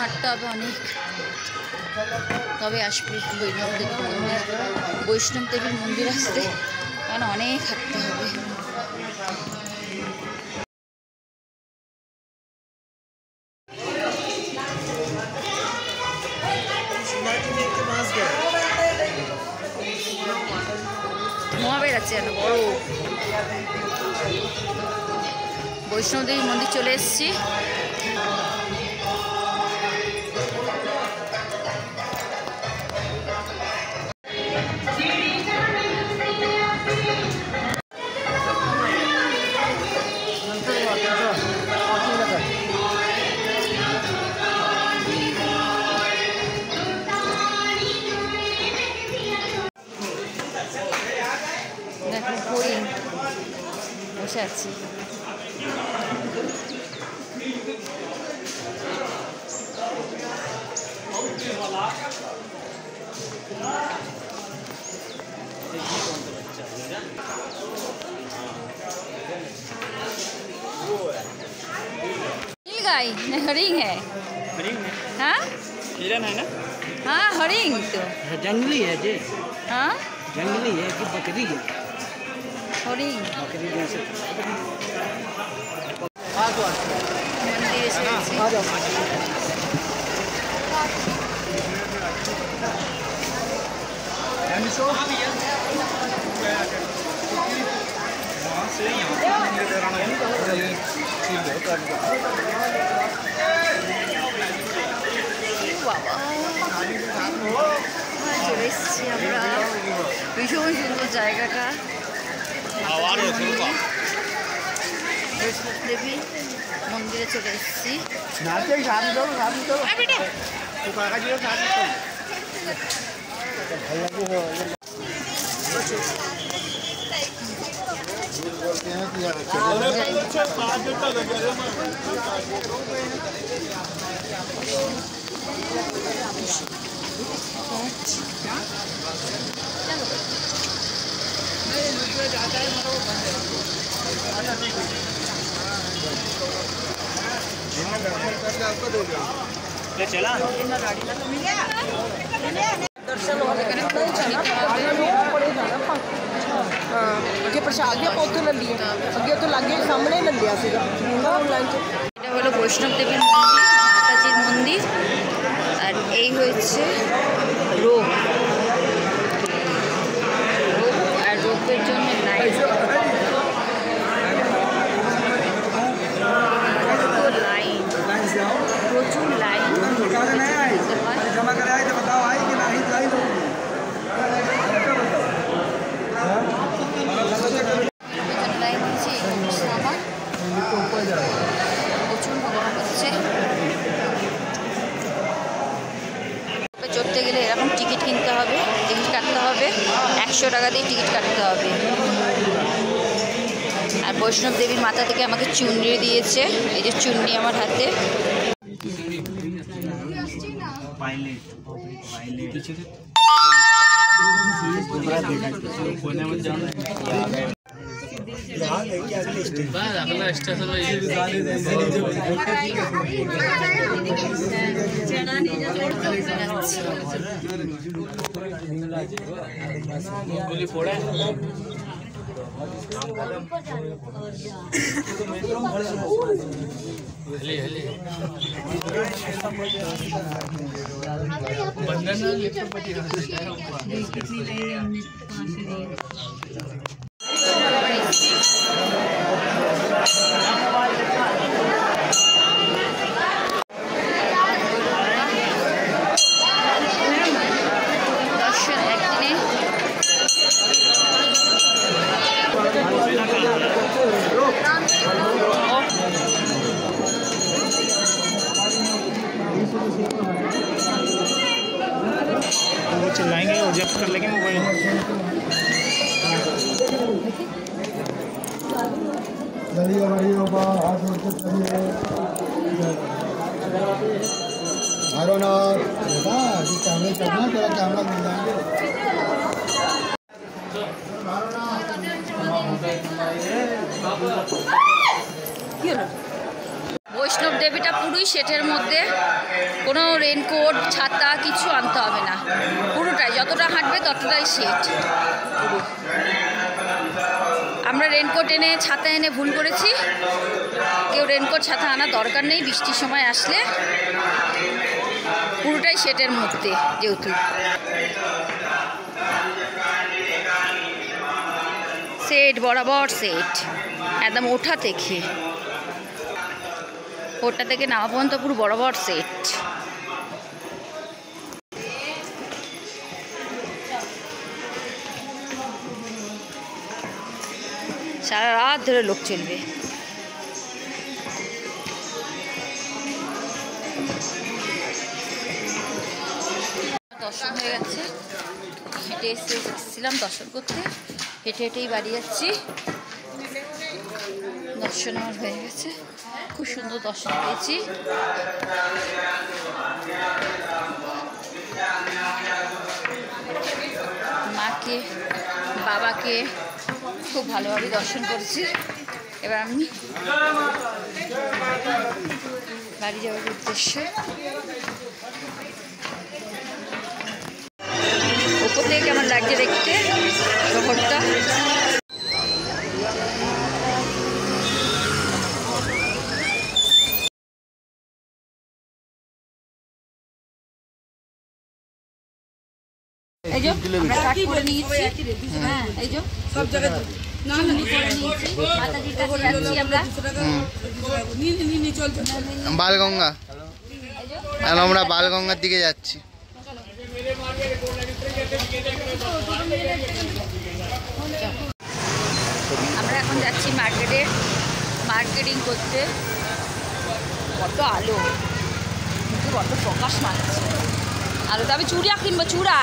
হাঁটতে হবে অনেক, তবে আসবে বৈষ্ণব দেবীর মন্দির আসতে, কারণ অনেক হাঁটতে হবে। ধোঁয়া বেরাচ্ছে যেন বড়। বৈষ্ণব দেবীর মন্দির চলে এসেছি। দেখো হরিণ বসে আছি। नीलगाय नहीं हरिंग है। हरिंग है? हाँ हिरन है ना? हाँ हरिंग तो जंगली है जी। हाँ जंगली है कि बकरी है? हरिंग बकरी जैसे। मंदिर से आ जाओ। চলে এসেছি আমরা, ভীষণ সুন্দর জায়গাটা। বৈষ্ণব দেবী মন্দিরে চলে এসেছি। चला अगे प्रसाद भी उत्थे ले लिया, अगे तो लागे सामने ले लिया सीगा ऑनलाइन। এটা হলো বৈষ্ণব দেবীর মন্দির, মাতাজির মন্দির। আর এই হচ্ছে রোপ, আর রোপের জন্য লাইন, প্রচুর লাইন। লাইন হচ্ছে আমার প্রচণ্ড গরম হচ্ছে। চড়তে গেলে এরকম টিকিট কিনতে হবে, টিকিট কাটতে হবে, 100 টাকা দিয়ে টিকিট কাটতে হবে। আর বৈষ্ণব দেবীর মাথা থেকে আমাকে চুনরি দিয়েছে, এই যে চুনরি আমার হাতে। वो चिल्लाएंगे और जब्त कर लेंगे मोबाइल। चलिए बड़ी बाबा हाथ जोड़ के चलिए। भैरवनाथ बेटा अभी कैमरे करना, तेरा कैमरा मिल जाएंगे। বৈষ্ণব দেবীটা পুরোই সেটের মধ্যে, কোনো রেনকোট ছাতা কিছু আনতে হবে না, পুরোটাই যতটা হাঁটবে ততটাই সেট পুরো। আমরা রেনকোট এনে ছাতা এনে ভুল করেছি, কেউ রেনকোট ছাতা আনার দরকার নেই বৃষ্টির সময় আসলে, পুরোটাই সেটের মধ্যে যেহেতু। সেট বরাবর সেট একদম ওঠা থেকে নামা পর্যন্ত পুরো বরাবর সেট। সারা রাত ধরে লোক চলবে। দর্শন হয়ে গেছে, হেঁটে এসেছিলাম দর্শন করতে, হেঁটে হেঁটেই বাড়ি যাচ্ছি। দর্শন আমার হয়ে গেছে, খুব সুন্দর দর্শন পেয়েছি। মাকে বাবাকে খুব ভালোভাবে দর্শন করেছি। এবার আমি বাড়ি যাওয়ার উদ্দেশ্যে। উপর থেকে কেমন লাগছে দেখতে শহরটা। এই যে আমরা কাট করে নিয়েছি, হ্যাঁ এই যে সব জায়গায় মাতাজির কাছে যাচ্ছি আমরা বালগঙ্গা, আমরা বালগঙ্গার দিকে যাচ্ছি। আমরা এখন যাচ্ছি মার্কেটিং করতে। কত আলো, কিন্তু কত প্রকাশ মারছে আলোতে। আমি চূড়া কিনবো, চূড়া।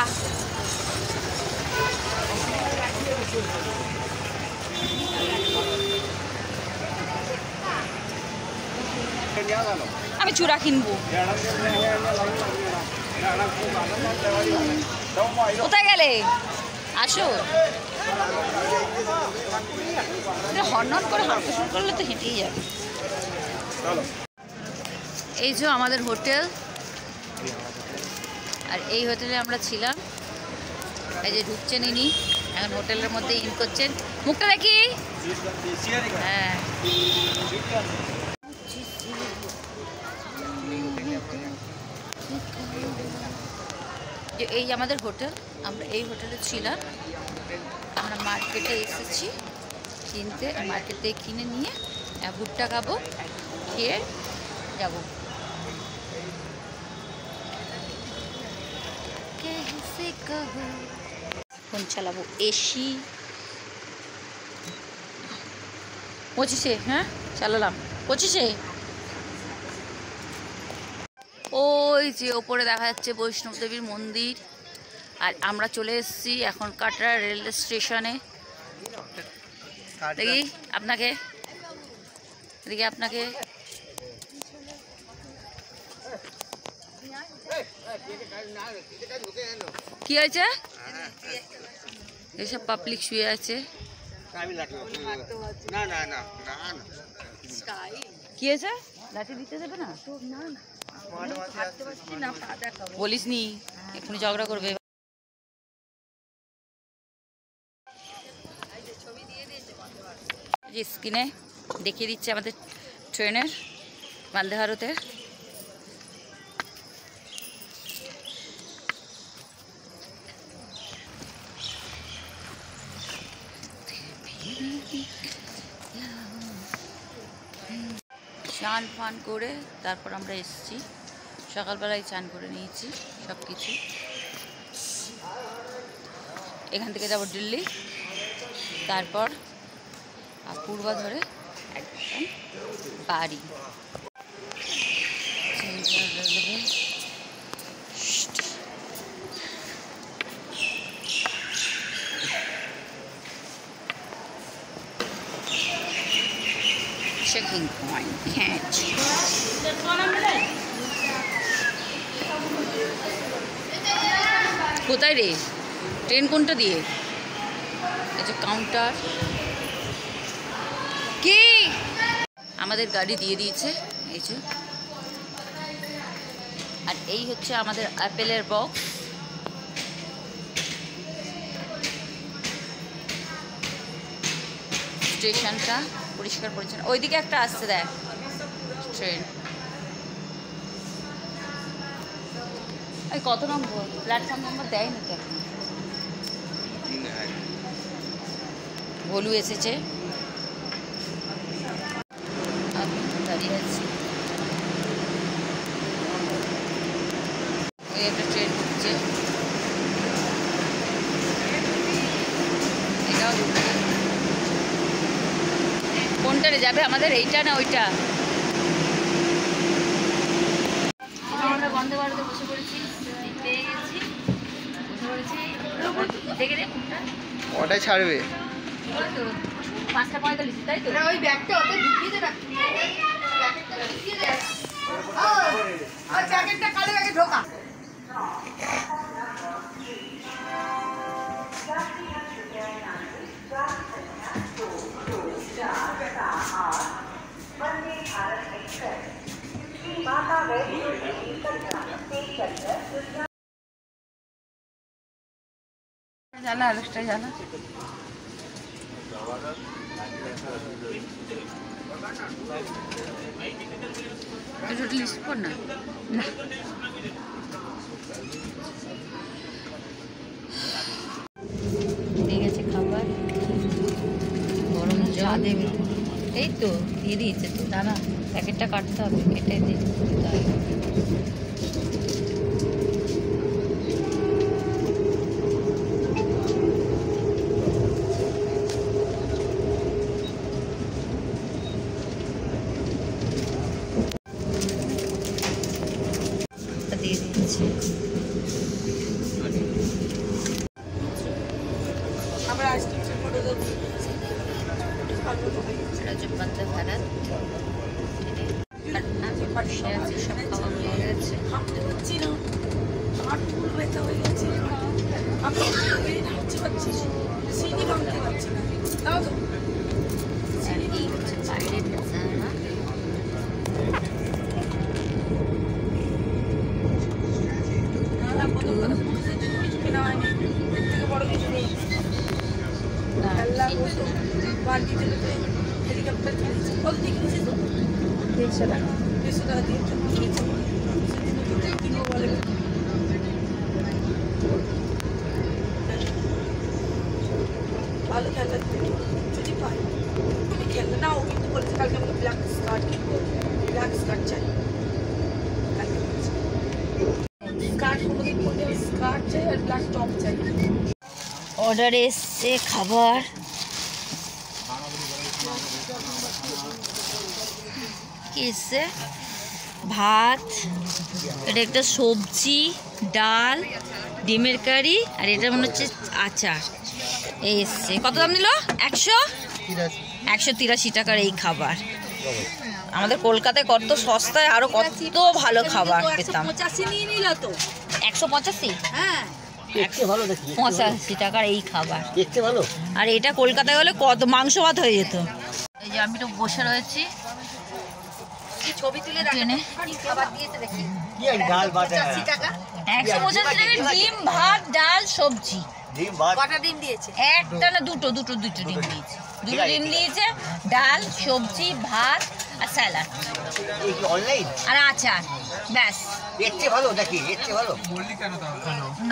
আমি চূড়া কিনবো। কোথায় গেলে? আসো। হর্ন করে হাঁটতে শুরু করলে তো হেঁটেই যাবে। এই যে আমাদের হোটেল, আর এই হোটেলে আমরা ছিলাম। এই যে ঢুকছেন ইনি, এখন হোটেলের মধ্যে ইন করছেন। মুখটা দেখি। হ্যাঁ, যে এই আমাদের হোটেল, আমরা এই হোটেলে ছিলাম। আমরা মার্কেটে এসেছি কিনতে, মার্কেট থেকে কিনে নিয়ে ভুট্টা খাবো, খেয়ে যাবো। ফোন চালাবো, এসি 25-এ, হ্যাঁ চালালাম 25-এ। ওই যে ওপরে দেখা যাচ্ছে বৈষ্ণব দেবীর মন্দির। আর আমরা চলে এসেছি এখন কাটরা রেল স্টেশনে। দেখি আপনাকে, কি হয়েছে? এইসব পাবলিক শুয়ে আছে। কি হয়েছে? লাঠি দিতে দেবে না? বলিস নি, এক্ষুনি ঝগড়া করবে। স্ক্রিনে দেখিয়ে দিচ্ছে আমাদের ট্রেনের, বন্দে ভারতের। চান ফান করে তারপর আমরা এসেছি। সকালবেলায় চান করে নিয়েছি সব কিছু। এখান থেকে যাব দিল্লি, তারপর পূর্বা ধরে একদম বাড়ি। Checking point, catch. কোথায় রে? ট্রেন কোনটা দিয়ে? এই যে কাউন্টার। কি আমাদের গাড়ি দিয়ে দিয়েছে, এই যে আর এই হচ্ছে আমাদের অ্যাপেলের বক্স। স্টেশনটা পরিষ্কার পরিচ্ছন্ন। ওইদিকে একটা আসছে দেখ ট্রেন। এই কত নম্বর প্ল্যাটফর্ম নম্বর দেয়নি তো এখন। ভলু এসেছে, আমি দাঁড়িয়ে আছি। এই একটা ট্রেন ঢুকছে, এটাও ঢুকছে। কোনটারে যাবে আমাদের, এইটা না ওইটা? আমরা বন্দে ভারতে বসে পড়েছি, পেয়ে গেছি, বসে পড়েছি। দেখে দে কোনটা ওটাই ছাড়বে। 5:45, তাই তো? ওই ব্যাগটা ওতে ঢুকিয়ে দে, ব্যাগটা ঢুকিয়ে দে। আর জ্যাকেটটা কালো ব্যাগে ঢোকা। জ্বালা আরেকটা জ্বালা। টোটাল লিস্ট কর না। দিয়ে গেছে খাবার, গরম চা দেবে। এই তো দিয়ে দিয়েছে তো, দাঁড়া প্যাকেটটা কাটতে হবে, কেটে দিই। দিয়ে দিয়েছি। আমরা আসছি ফটো দেব। এটা হচ্ছে বন্দে ভারত। বসে আছি, সব খাওয়া হয়ে গেছে। হাঁটতে পারছি না, হাত পুরো ব্যথা হয়ে গেছে। আমি হাঁটতে পারছি, সিঁড়ি ভাঙতে পারছি না। তাও তো আর এই হচ্ছে বাইরের নজারা। কেনা হয়নি, এর থেকে বড় কিছু নেই। বাড়িতে হেলিকপ্টার কিনেছি, কত দিয়ে কিনেছি তো? 150 টাকা। 150 টাকা দিয়ে কিনেছি। কিনবো বলে ভালো খেলনা যদি পাই তুমি খেলনা নাও, কিন্তু বলছে কালকে আমাকে ব্ল্যাক স্কার্ট কিনবো, ব্ল্যাক স্কার্ট চাই। স্কার্ট কোনোদিন পরলে স্কার্ট চাই আর ব্ল্যাক টপ চাই। অর্ডারে এসছে খাবার। কি এসছে? ভাত, এটা একটা সবজি, ডাল, ডিমের কারি, আর এটা মনে হচ্ছে আচার। এই এসছে। কত দাম নিল? 183 টাকার এই খাবার। আমাদের কলকাতায় কত সস্তায় আরো কত ভালো খাবার পেতাম। 185 নিয়ে নিল তো। 185? হ্যাঁ, 85 টাকার এই খাবার। দেখতে ভালো। আর এটা কলকাতায় হলে কত মাংস ভাত হয়ে যেত। এই যে আমি তো বসে রয়েছি, ছবি তুলে ট্রেনে। কি খাবার দিয়েছে দেখি। কি ডাল ভাত? 85 টাকা। 185 টাকার ডিম, ভাত, ডাল, সবজি। ডিম ভাত। কটা ডিম দিয়েছে? একটা না দুটো ডিম দিয়েছে। দুটো ডিম দিয়েছে, ডাল, সবজি, ভাত আর স্যালাড এই কি অনলাইন? আর আচার, ব্যাস। দেখতে ভালো নাকি? দেখতে ভালো।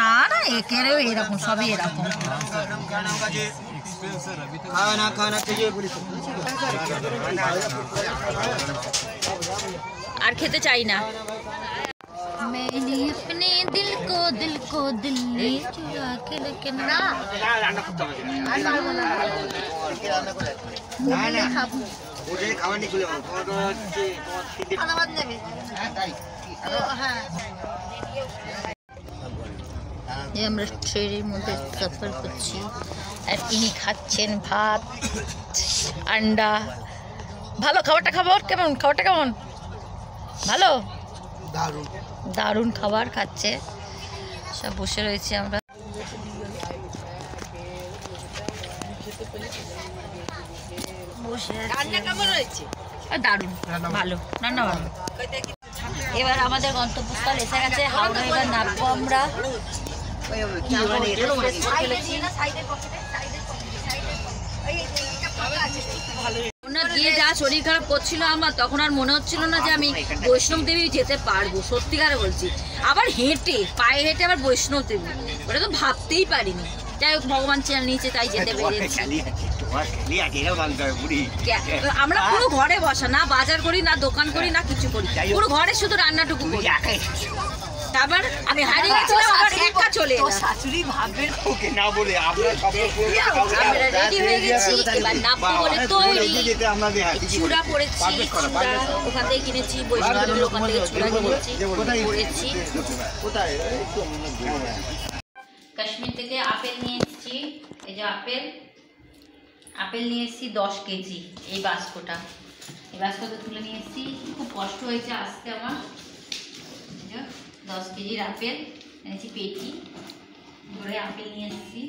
না না, একেরেও এরকম, সবই এরকম। খাওয়া খাওয়া থেকে আর খেতে চাই না। मैंने अपने दिल को दिल्ली चुरा के रखना। রান্না করতে হবে। না না খাবো। ওটা খাওয়া নি খুলে তোমার হচ্ছে তোমার তিনটে খাবার নেবে। হ্যাঁ তাই। হ্যাঁ, এই আমরা ট্রেনের মধ্যে সফর করছি, আর ইনি খাচ্ছেন ভাত, আন্ডা। ভালো খাবারটা? কেমন খাবারটা? কেমন? ভালো, দারুণ। দারুণ খাবার খাচ্ছে। সব বসে রয়েছি আমরা। বসে আছি। রান্না কেমন হয়েছে? দারুণ, ভালো রান্না, ভালো। কই দেখি ছাত্র এবার আমাদের গন্তব্যস্থল এসে গেছে হাওড়া। এবার নামবো আমরা। ওনার গিয়ে যা শরীর খারাপ করছিল আমার, তখন আর মনে হচ্ছিল না যে আমি বৈষ্ণব দেবী যেতে পারবো, সত্যিকারে বলছি। আবার হেঁটে, পায়ে হেঁটে আবার বৈষ্ণব দেবী, ওটা তো ভাবতেই পারিনি। যাই হোক, ভগবান চেয়ে নিয়েছে তাই যেতে পেরেছি। আমরা পুরো ঘরে বসা, না বাজার করি, না দোকান করি, না কিছু করি, পুরো ঘরে শুধু রান্নাটুকু করি। তারপর আমি হারিয়ে গেছিলাম, আবার একা চলে এলাম। শাশুড়ি ভাববেন ওকে না বলে আমরা সব আমরা রেডি হয়ে গেছি, এবার নামবো বলে তৈরি। যেতে আমাদের চূড়া পড়েছি, চূড়া ওখান থেকে কিনেছি, বৈষ্ণবের ওখান থেকে চূড়া কিনেছি, পড়েছি। কাশ্মীর থেকে আপেল নিয়ে এসেছি, এই যে আপেল নিয়ে এসেছি 10 কেজি। এই বাস্কটা তুলে নিয়ে এসেছি। খুব কষ্ট হয়েছে আসতে আমার। 10 কেজির আপেল এনেছি, পেটি ধরে আপেল নিয়ে এসেছি।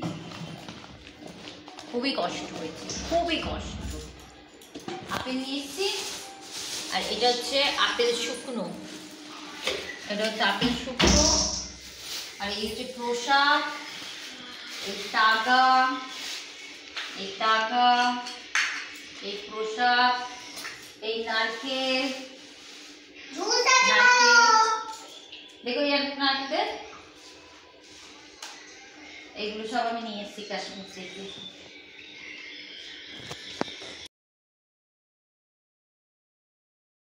খুবই কষ্ট হয়েছে, খুবই কষ্ট। আপেল নিয়ে এসেছি। আর এটা হচ্ছে আপেল শুকনো, এটা হচ্ছে আপেল শুকনো। আর এই হচ্ছে প্রসাদ, এই টাকা, এই প্রসাদ, এই নারকেল, দেখো নারকেল, এইগুলো সব আমি নিয়ে এসেছি কাশ্মীর থেকে।